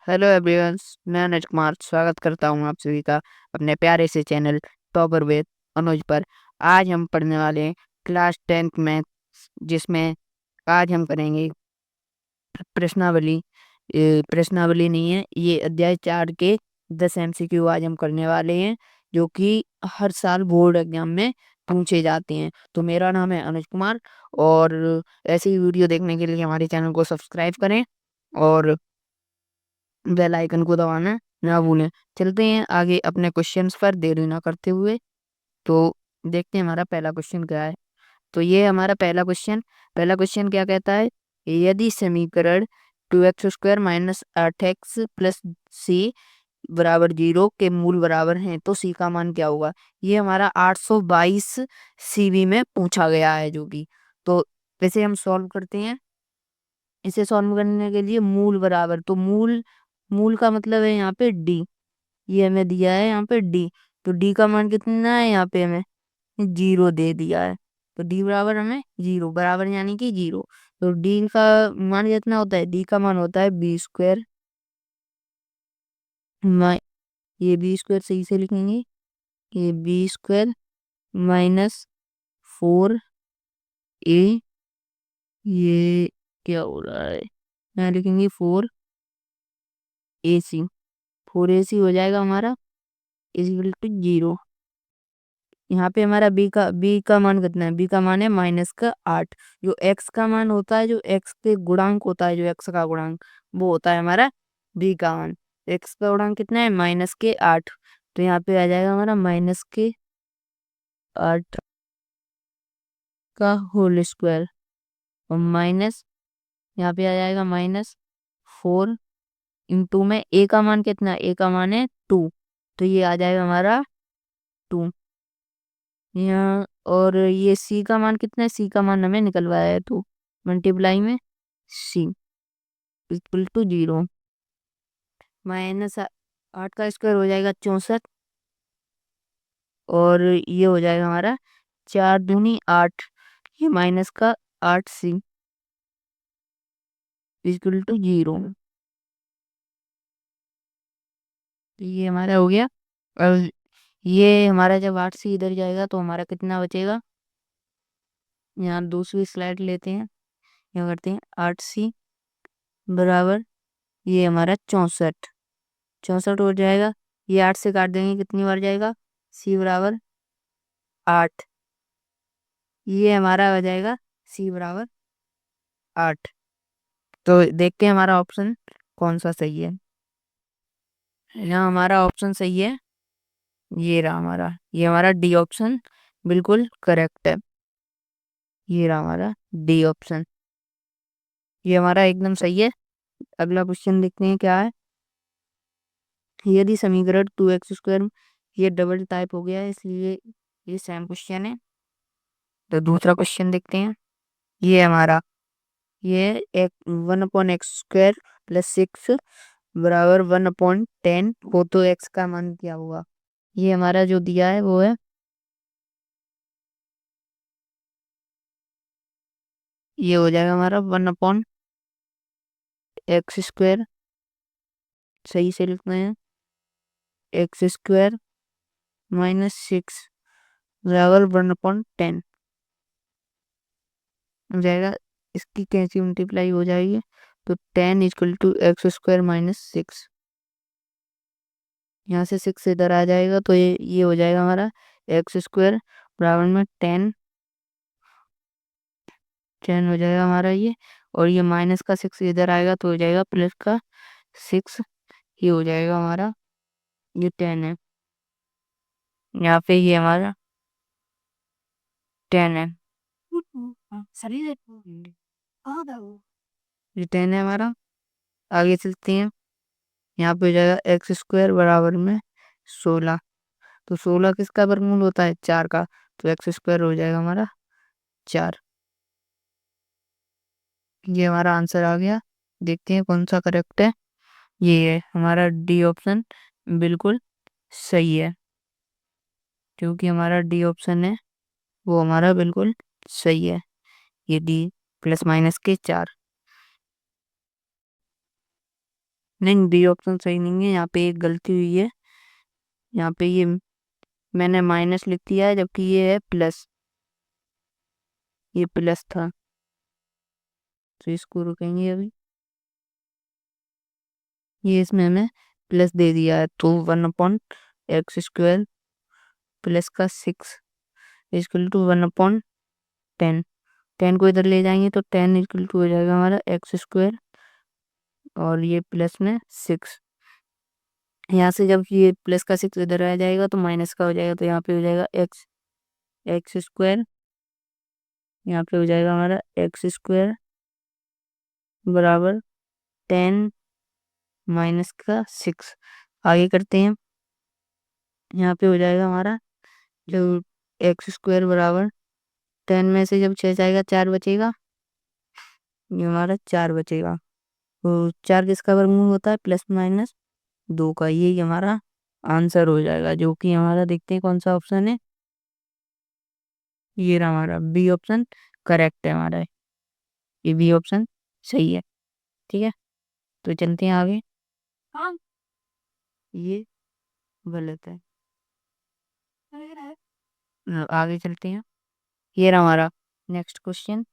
Hello everyone. मैं अनुज कुमार स्वागत करता हूं आप सभी का अपने प्यारे से चैनल टॉपर विद अनुज पर। आज हम पढ़ने वाले हैं क्लास 10th मैथ, जिसमें आज हम करेंगे प्रश्नावली। प्रश्नावली नहीं है, ये अध्याय 4 के 10 MCQ आज हम करने वाले हैं, जो कि हर साल बोर्ड एग्जाम में पूछे जाते हैं। तो मेरा नाम है अनुज कुमार, और ऐसी ही वीडियो देखने के लिए हमारे चैनल को सब्सक्राइब करें और बेल आइकन को दबाना ना भूलें। चलते हैं आगे अपने क्वेश्चंस पर देरी ना करते हुए। तो देखते हैं हमारा पहला क्वेश्चन क्या है। तो ये हमारा पहला क्वेश्चन क्या कहता है। यदि समीकरण 2x² माइनस 8x प्लस सी बराबर 0 के मूल बराबर हैं तो सी का मान क्या होगा। ये हमारा 822 सीवी में पूछा गया है, जो कि तो वैसे हम सॉल्व करते हैं। इसे सॉल्व करने के लिए मूल बराबर, तो मूल मूल का मतलब है यहाँ पे डी। ये हमें दिया है यहाँ पे डी, तो डी का मान कितना है, यहाँ पे हमें 0 दे दिया है। तो डी बराबर हमें 0 बराबर यानी कि 0। तो डी का मान कितना होता है, डी का मान होता है b²। ये b² सही से लिखेंगे, ये b² माइनस 4a। ये क्या हो रहा है, यहाँ लिखेंगे 4ac। 4ac हो जाएगा हमारा इज इक्वल टू 0। यहाँ पे हमारा बी का मान कितना है, बी का मान है -8। जो एक्स का मान होता है, जो एक्स के गुणांक होता है, जो एक्स का गुणांक वो होता है हमारा बी का मान। एक्स का गुणांक कितना है, -8। तो यहाँ पे आ जाएगा हमारा -8 का होल स्क्वायर, और माइनस यहाँ पे आ जाएगा -4 इंटू में ए का मान कितना है, ए का मान है 2। तो ये आ जाएगा हमारा 2 यहाँ। और ये सी का मान कितना है, सी का मान हमें निकलवाया है, तो मल्टीप्लाई में सी इक्वल टू 0। -8 का स्क्वायर हो जाएगा 64, और ये हो जाएगा हमारा 4 दूनी 8। ये माइनस का 8c इक्वल टू 0। तो ये हमारा हो गया। और ये हमारा जब 8c इधर जाएगा तो हमारा कितना बचेगा। यहाँ दूसरी स्लाइड लेते हैं, क्या करते हैं, 8c बराबर ये हमारा 64। 64 हो जाएगा। ये 8 से काट देंगे, कितनी बार जाएगा, सी बराबर 8। ये हमारा हो जाएगा सी बराबर 8। तो देखते हैं हमारा ऑप्शन कौन सा सही है। यहाँ हमारा ऑप्शन सही है, ये रहा हमारा, ये हमारा डी ऑप्शन बिल्कुल करेक्ट है। ये रहा हमारा डी ऑप्शन, ये हमारा एकदम सही है। अगला क्वेश्चन देखते हैं क्या है। यदि समीकरण 2x², ये डबल टाइप हो गया है इसलिए ये सेम क्वेश्चन है। तो दूसरा क्वेश्चन देखते हैं। ये हमारा, ये एक 1/x² प्लस 6 बराबर 1/10 हो तो x का मान क्या हुआ। ये हमारा जो दिया है वो है, ये हो जाएगा हमारा 1/x²। सही से लिखते हैं, x² माइनस 6 बराबर 1/10 हो जाएगा। इसकी कैसी मल्टीप्लाई हो जाएगी, तो 10 इक्वल टू x² माइनस 6। यहाँ से 6 इधर आ जाएगा, तो ये हो जाएगा हमारा x² बराबर में 10 हो जाएगा हमारा ये। और ये माइनस का 6 इधर आएगा तो हो जाएगा प्लस का 6। ये हो जाएगा हमारा, ये 10 है, यहाँ पे ये हमारा 10 है। ये 10 है हमारा। आगे चलते हैं, यहाँ पे हो जाएगा x² बराबर में 16। तो 16 किसका वर्गमूल होता है, 4 का। तो x² हो जाएगा हमारा 4। ये हमारा आंसर आ गया। देखते हैं कौन सा करेक्ट है। ये है हमारा डी ऑप्शन बिल्कुल सही है, क्योंकि हमारा डी ऑप्शन है वो हमारा बिल्कुल सही है। ये डी प्लस माइनस के 4। नहीं, बी ऑप्शन सही नहीं है, यहाँ पे एक गलती हुई है। यहाँ पे ये मैंने माइनस लिख दिया है, जबकि ये है प्लस, ये प्लस था, तो इसको रुकेंगे अभी। ये इसमें हमें प्लस दे दिया है, तो 1/x² प्लस का 6 इक्वल टू 1/10। 10 को इधर ले जाएंगे तो 10 इक्वल टू हो जाएगा हमारा x², और ये प्लस में 6। यहाँ से जब ये प्लस का 6 इधर आ जाएगा तो माइनस का हो जाएगा, तो यहाँ पे हो जाएगा x²। यहाँ पे हो जाएगा हमारा x² बराबर 10 माइनस का 6। आगे करते हैं। यहाँ पे हो जाएगा हमारा जो x² बराबर 10 में से जब 6 जाएगा 4 बचेगा, ये हमारा 4 बचेगा। तो 4 किसका वर्गमूल होता है? प्लस माइनस 2 का। ये हमारा आंसर हो जाएगा, जो कि हमारा देखते हैं कौन सा ऑप्शन है। ये रहा हमारा बी ऑप्शन करेक्ट है हमारा, ये बी ऑप्शन सही है। ठीक है, तो चलते हैं आगे। हाँ, ये गलत है। आगे चलते हैं। ये रहा हमारा नेक्स्ट क्वेश्चन।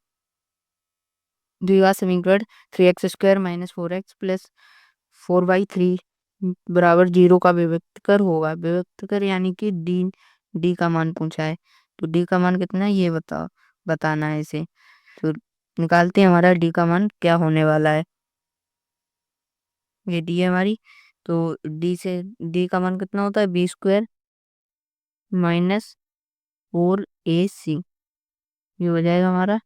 द्विघात समीकरण 3x² माइनस 4x प्लस 4/3 बराबर 0 का विभक्त कर होगा। विभक्त कर यानी कि डी का मान पूछा है, तो डी का मान कितना है ये बताना है इसे। तो निकालते हैं हमारा डी का मान क्या होने वाला है। ये डी है हमारी, तो डी का मान कितना होता है? b² minus 4ac। ये हो जाएगा हमारा,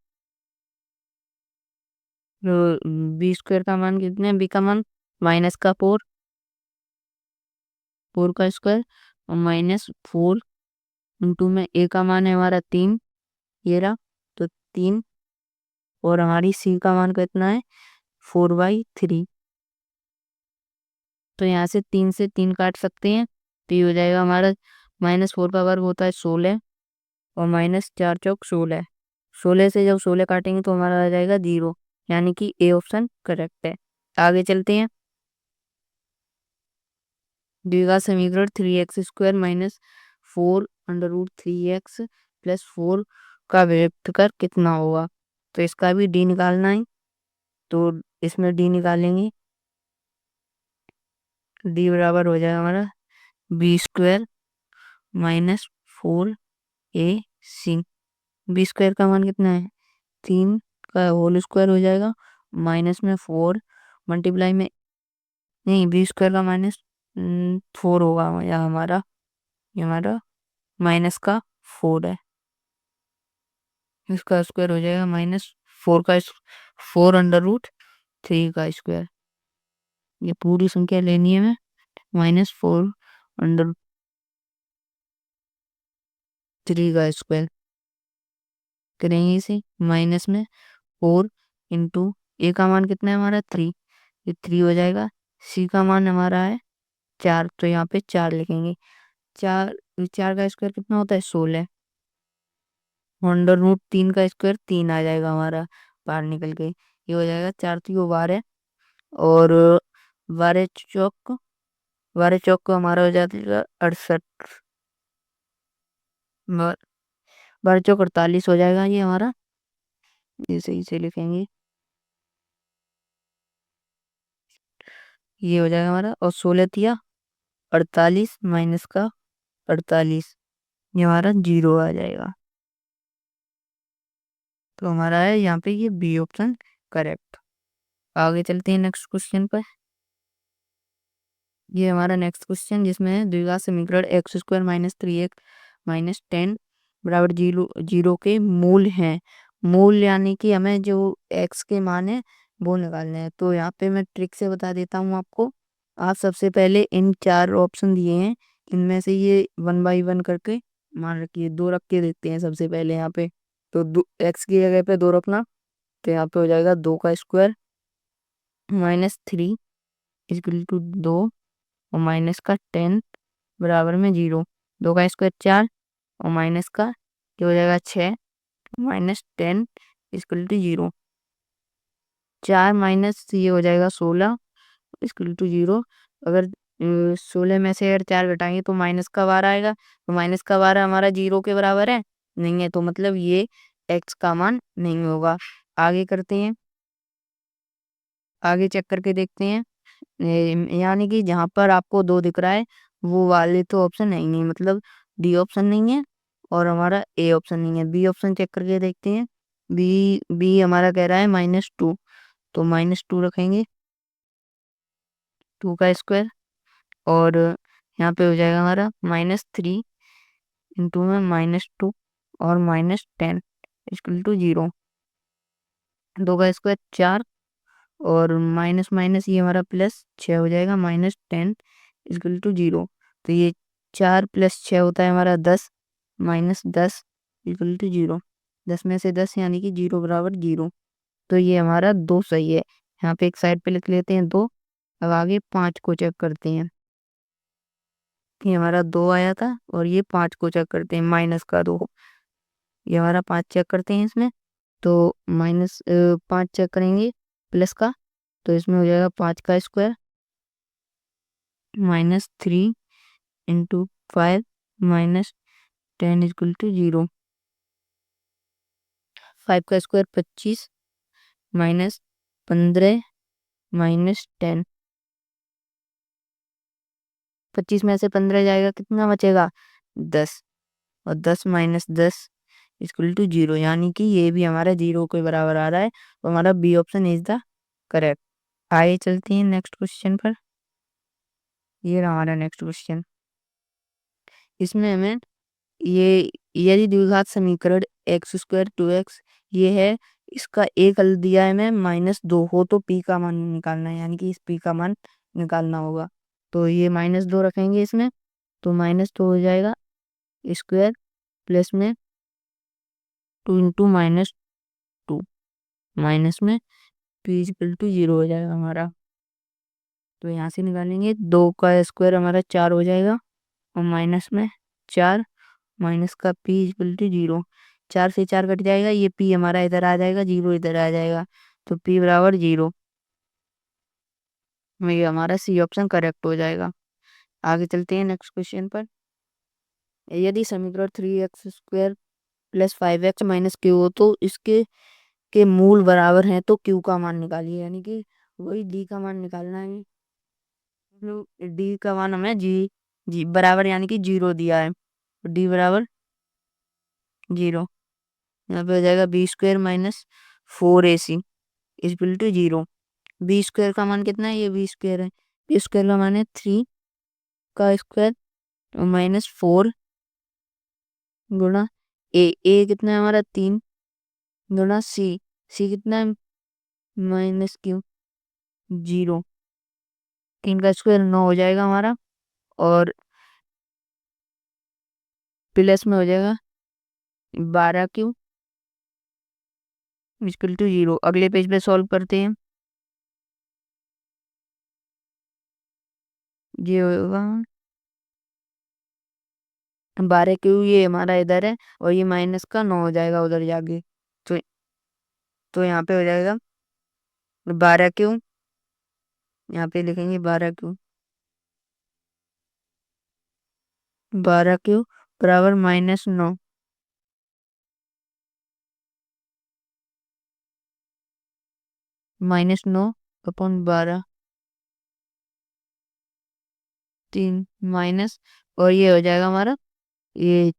b² का मान कितना है? बी का मान माइनस का 4 का स्क्वायर और माइनस 4 इंटू में ए का मान है हमारा 3, ये रहा, तो 3। और हमारी सी का मान कितना है? 4/3। तो यहाँ से 3 से 3 काट सकते हैं, तो ये हो जाएगा हमारा -4 का वर्ग होता है 16, और माइनस 4 चौक 16। 16 से जब 16 काटेंगे तो हमारा आ जाएगा 0, यानी कि ए ऑप्शन करेक्ट है। आगे चलते हैं। द्विघात समीकरण 3x² माइनस 4√3x प्लस 4 का विभक्त कर कितना होगा? तो इसका भी डी निकालना है, तो इसमें डी निकालेंगे। डी बराबर हो जाएगा हमारा b² माइनस 4ac। b² का मान कितना है? 3 का होल स्क्वायर हो जाएगा, माइनस में 4 मल्टीप्लाई में, नहीं, b² का माइनस 4 होगा या हमारा, ये हमारा माइनस का 4 है, इसका स्क्वायर हो जाएगा -4 का 4√3 का स्क्वायर। ये पूरी संख्या लेनी है हमें, -4√3 का स्क्वायर करेंगे इसे, माइनस में 4 इंटू ए का मान कितना है हमारा 3, ये 3 हो जाएगा। सी का मान हमारा है 4, तो यहाँ पे 4 लिखेंगे। 4 का स्क्वायर कितना होता है? 16। √3 का स्क्वायर 3 आ जाएगा हमारा बाहर निकल के, ये हो जाएगा 4 3 12, और 12 चौक 12 चौक को हमारा हो जाएगा 68, 12 चौक 48 हो जाएगा ये हमारा, ये सही से लिखेंगे, ये हो जाएगा हमारा। और 16 तिया 48 माइनस का 48, ये हमारा 0 आ जाएगा। तो हमारा है यहाँ पे ये बी ऑप्शन करेक्ट। आगे चलते हैं नेक्स्ट क्वेश्चन पर। ये हमारा नेक्स्ट क्वेश्चन, जिसमें है द्विघात समीकरण x² माइनस 3x माइनस 10 बराबर 0 के मूल हैं। मूल यानी कि हमें जो x के मान है वो निकालने हैं। तो यहाँ पे मैं ट्रिक से बता देता हूँ आपको। आप सबसे पहले इन 4 ऑप्शन दिए हैं, इनमें से ये 1 बाई 1 करके मान रखिए, 2 रख के देखते हैं सबसे पहले यहाँ पे। तो x की जगह पे 2 रखना, तो यहाँ पे हो जाएगा 2 का स्क्वायर माइनस 3 इक्वल टू 2, और माइनस का 10 बराबर में 0। 2 का स्क्वायर 4, और माइनस का क्या हो जाएगा 6, माइनस 10 इक्वल टू 0। 4 माइनस ये हो जाएगा 16 इक्वल टू 0। अगर 16 में से अगर 4 घटाएंगे तो माइनस का 12 आएगा, तो माइनस का 12 हमारा 0 के बराबर है नहीं है, तो मतलब ये x का मान नहीं होगा। आगे करते हैं, आगे चेक करके देखते हैं। यानी कि जहां पर आपको 2 दिख रहा है वो वाले तो ऑप्शन है ही नहीं, मतलब डी ऑप्शन नहीं है और हमारा ए ऑप्शन नहीं है। बी ऑप्शन चेक करके देखते हैं। बी बी हमारा कह रहा है -2, तो -2 रखेंगे, 2 का स्क्वायर, और यहाँ पे हो जाएगा हमारा -3 इंटू में -2 और -10 इक्वल टू 0। 2 का स्क्वायर 4, और माइनस माइनस ये हमारा प्लस 6 हो जाएगा, -10 इक्वल टू 0। तो ये 4 + 6 होता है हमारा 10, -10 इक्वल टू 0। 10 में से 10 यानी कि 0 बराबर 0। तो ये हमारा 2 सही है। यहाँ पे एक साइड पे लिख लेते हैं 2। अब आगे 5 को चेक करते हैं। ये हमारा 2 आया था और ये 5 को चेक करते हैं, माइनस का 2। ये हमारा 5 चेक करते हैं इसमें, तो -5 चेक करेंगे प्लस का, तो इसमें हो जाएगा 5 का स्क्वायर -3 इंटू 5 -10 इक्वल टू 0। 5 का स्क्वायर 25 -15 -10। 25 में से 15 जाएगा, कितना बचेगा 10, और 10 - 10 इक्वल टू 0, यानी कि ये भी हमारा 0 के बराबर आ रहा है, तो हमारा B option is the correct. आगे चलते हैं नेक्स्ट क्वेश्चन पर। ये रहा हमारा नेक्स्ट क्वेश्चन। इसमें हमें ये यदि द्विघात समीकरण x² 2x ये है, इसका एक हल दिया है हमें -2 हो तो p का मान निकालना है, यानी कि इस p का मान निकालना होगा। तो ये -2 रखेंगे इसमें, तो -2 हो जाएगा स्क्वायर प्लस में 2 इंटू -2 माइनस में p इक्वल टू 0 हो जाएगा हमारा। तो यहाँ से निकालेंगे, 2 का स्क्वायर हमारा 4 हो जाएगा, और माइनस में 4 माइनस का p इक्वल टू 0। 4 से 4 कट जाएगा, ये p हमारा इधर आ जाएगा, 0 इधर आ जाएगा, तो p बराबर 0। ये हमारा सी ऑप्शन करेक्ट हो जाएगा। आगे चलते हैं नेक्स्ट क्वेश्चन पर। यदि समीकरण 3x² + 5x - q हो तो इसके के मूल बराबर हैं, तो q का मान निकालिए, यानी कि वही d का मान निकालना है। d का मान हमें जी बराबर यानी कि 0 दिया है, d बराबर 0। यहाँ पे हो जाएगा b² - 4ac equal to 0। b² का मान कितना है, ये b² है, b² का मान है 3 का स्क्वायर -4 गुणा ए कितना है हमारा 3 गुणा सी कितना है -q 0। 3 का स्क्वायर 9 हो जाएगा हमारा, और प्लस में हो जाएगा 12q इक्वल टू 0। अगले पेज पे सॉल्व करते हैं। ये होगा 12q, ये हमारा इधर है, और ये माइनस का 9 हो जाएगा उधर जाके, तो यहाँ पे हो जाएगा 12q, यहाँ पे लिखेंगे 12q, 12q बराबर -9, -9/12, 3 माइनस, और ये हो जाएगा हमारा ये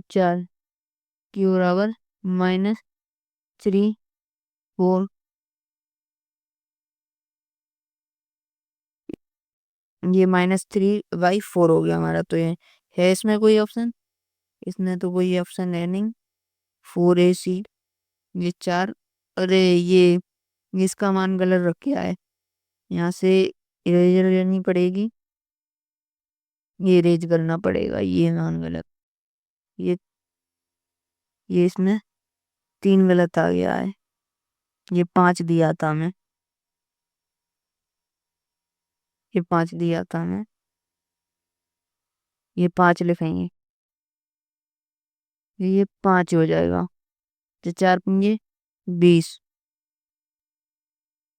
4, q बराबर -3/4। ये -3/4 हो गया हमारा, तो ये है इसमें कोई ऑप्शन, इसमें तो कोई ऑप्शन है नहीं। 4ac, ये 4, अरे ये इसका मान गलत रखा है, यहाँ से इरेजर लेनी पड़ेगी, ये इरेज करना पड़ेगा, ये मान गलत, ये ये इसमें 3 गलत आ गया है, ये 5 दिया था हमें, ये 5 दिया था हमें, ये 5 लिखेंगे, ये 5 हो जाएगा, तो 4 पंजे 20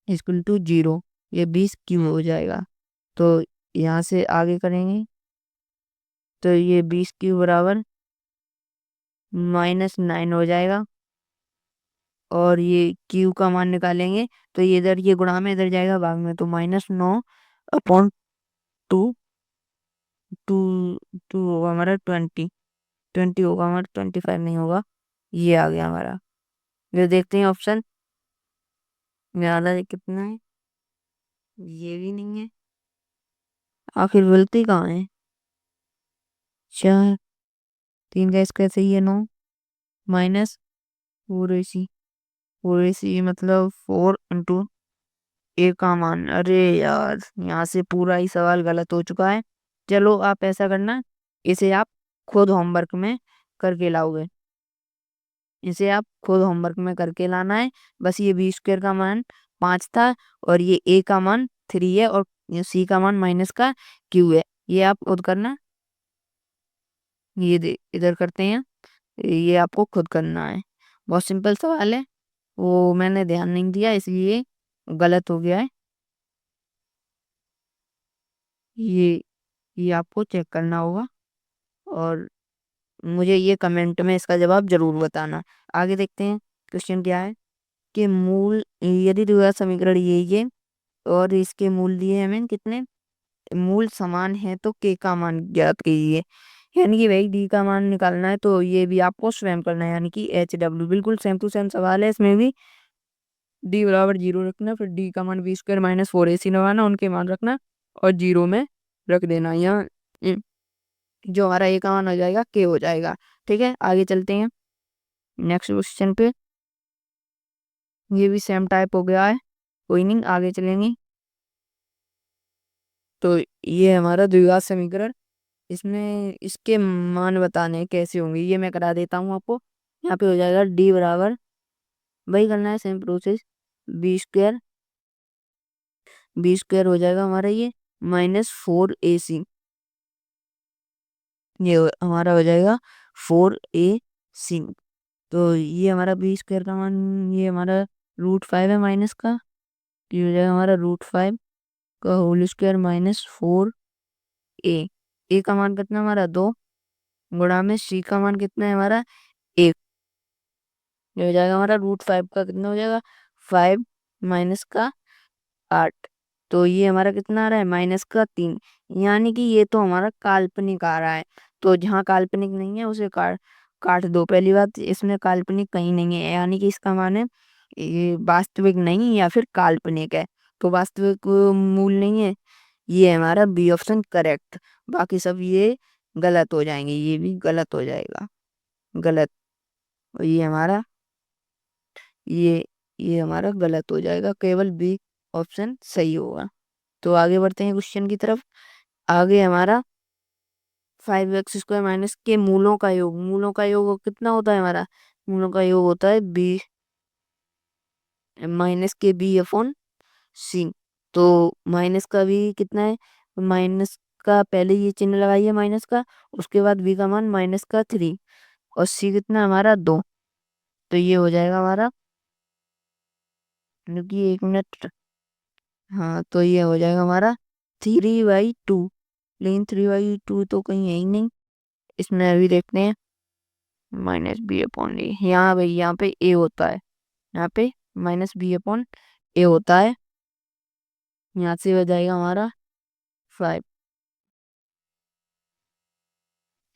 इक्वल टू 0। ये 20 क्यों हो जाएगा। तो यहाँ से आगे करेंगे तो ये 20 क्यू बराबर -9 हो जाएगा। और ये क्यू का मान निकालेंगे तो ये इधर ये गुणा में इधर जाएगा भाग में, तो -9/2। टू टू होगा हमारा 20। 20 होगा हमारा, 25 नहीं होगा। ये आ गया हमारा। ये देखते हैं ऑप्शन में आधा कितना है। ये भी नहीं है। आखिर गलती कहाँ है। 4, 3 का स्क्वायर सही है 9, माइनस 4ac। 4ac मतलब 4 ए का मान। अरे यार, यहाँ से पूरा ही सवाल गलत हो चुका है। चलो आप ऐसा करना, इसे आप खुद होमवर्क में करके लाओगे। इसे आप खुद होमवर्क में करके लाना है। बस ये बी स्क्वायर का मान 5 था, और ये ए का मान 3 है, और ये सी का मान माइनस का क्यू है। ये आप खुद करना। ये इधर करते हैं। ये आपको खुद करना है। बहुत सिंपल सवाल है, वो मैंने ध्यान नहीं दिया इसलिए गलत हो गया है। ये ये आपको चेक करना होगा, और मुझे ये कमेंट में इसका जवाब जरूर बताना। आगे देखते हैं क्वेश्चन क्या है कि मूल, यदि द्विघात समीकरण यही है और इसके मूल दिए हमें कितने, मूल समान है तो के का मान ज्ञात कीजिए। यानी कि भाई डी का मान निकालना है, तो ये भी आपको स्वयं करना है, यानी कि HW बिल्कुल सेम टू सेम सवाल है। इसमें भी डी बराबर 0 रखना, फिर डी का मान b² - 4ac लगाना, उनके मान रखना और 0 में रख देना। यहाँ जो हमारा ए का मान हो जाएगा के हो जाएगा। ठीक है, आगे चलते हैं नेक्स्ट क्वेश्चन पे। ये भी सेम टाइप हो गया है, कोई नहीं, आगे चलेंगे। तो ये हमारा द्विघात समीकरण, इसमें इसके मान बताने कैसे होंगे ये मैं करा देता हूँ आपको। यहाँ पे हो जाएगा डी बराबर, वही करना है सेम प्रोसेस, बी स्क्वायर हो जाएगा हमारा ये -4ac। ये हमारा हो जाएगा 4ac। तो ये हमारा बी स्क्वायर का मान, ये हमारा √5 है माइनस का, ये हो जाएगा हमारा √5 का होल स्क्वायर -4a। ए का मान कितना हमारा 2, गुणा में सी का मान कितना है हमारा 1। ये हो जाएगा हमारा √5 का कितना हो जाएगा 5 माइनस का 8। तो ये हमारा कितना आ रहा है -3। यानी कि ये तो हमारा काल्पनिक आ रहा है, तो जहाँ काल्पनिक नहीं है उसे काट काट दो। पहली बात, इसमें काल्पनिक कहीं नहीं है, यानी कि इसका मान है ये वास्तविक नहीं या फिर काल्पनिक है। तो वास्तविक मूल नहीं है, ये है हमारा बी ऑप्शन करेक्ट। बाकी सब ये गलत हो जाएंगे, ये भी गलत हो जाएगा, गलत। और ये ये हमारा गलत हो जाएगा, केवल बी ऑप्शन सही होगा। तो आगे बढ़ते हैं क्वेश्चन की तरफ। आगे हमारा 5x² माइनस के मूलों का योग, मूलों का योग कितना होता है हमारा, मूलों का योग होता है बी माइनस के b/c। तो माइनस का भी कितना है, माइनस का पहले ये चिन्ह लगाइए माइनस का, उसके बाद b का मान -3, और c कितना हमारा 2। तो ये हो जाएगा हमारा, क्योंकि 1 मिनट, हाँ, तो ये हो जाएगा हमारा 3/2। लेकिन 3/2 तो कहीं है ही नहीं। इसमें अभी देखते हैं -b/a। यहाँ भाई, यहाँ पे a होता है, यहाँ पे -b/a होता है। यहाँ से हो जाएगा हमारा 5,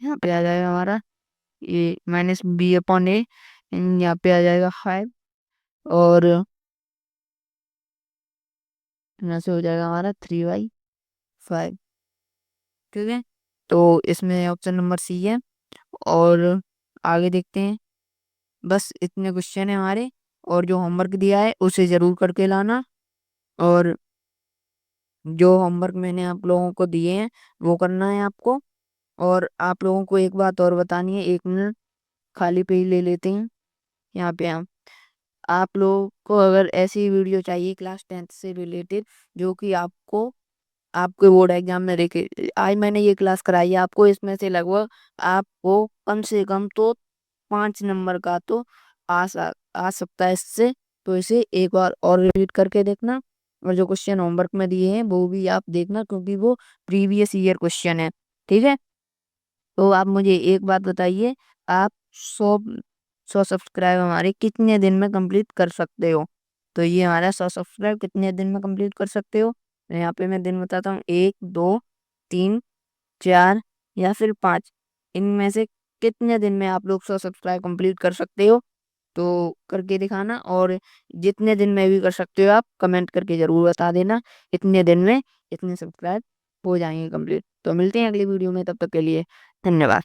यहाँ पे आ जाएगा हमारा ये -b/a, यहाँ पे आ जाएगा 5, और यहाँ से हो जाएगा हमारा 3/5। ठीक है, तो इसमें ऑप्शन नंबर सी है। और आगे देखते हैं। बस इतने क्वेश्चन है हमारे, और जो होमवर्क दिया है उसे जरूर करके लाना। और जो होमवर्क मैंने आप लोगों को दिए हैं वो करना है आपको। और आप लोगों को एक बात और बतानी है, 1 मिनट खाली पे ही ले लेते हैं। यहाँ पे आप लोगों को अगर ऐसी वीडियो चाहिए क्लास 10th से रिलेटेड, जो कि आपको आपके बोर्ड एग्जाम में देखे, आज मैंने ये क्लास कराई है आपको, इसमें से लगभग आपको कम से कम तो 5 नंबर का तो आ सकता है इससे। तो इसे एक बार और रिपीट करके देखना, और जो क्वेश्चन होमवर्क में दिए हैं वो भी आप देखना, क्योंकि वो प्रीवियस ईयर क्वेश्चन है। ठीक है, तो आप मुझे एक बात बताइए, आप 100 सब्सक्राइब हमारे कितने दिन में कंप्लीट कर सकते हो? तो ये हमारा 100 सब्सक्राइब कितने दिन में कंप्लीट कर सकते हो? तो यहाँ पे मैं दिन बताता हूँ, 1, 2, 3, 4 या फिर 5। इनमें से कितने दिन में आप लोग 100 सब्सक्राइब कंप्लीट कर सकते हो? तो करके दिखाना, और जितने दिन में भी कर सकते हो आप कमेंट करके जरूर बता देना, इतने दिन में इतने सब्सक्राइब हो जाएंगे कंप्लीट। तो मिलते हैं अगली वीडियो में, तब तक के लिए धन्यवाद।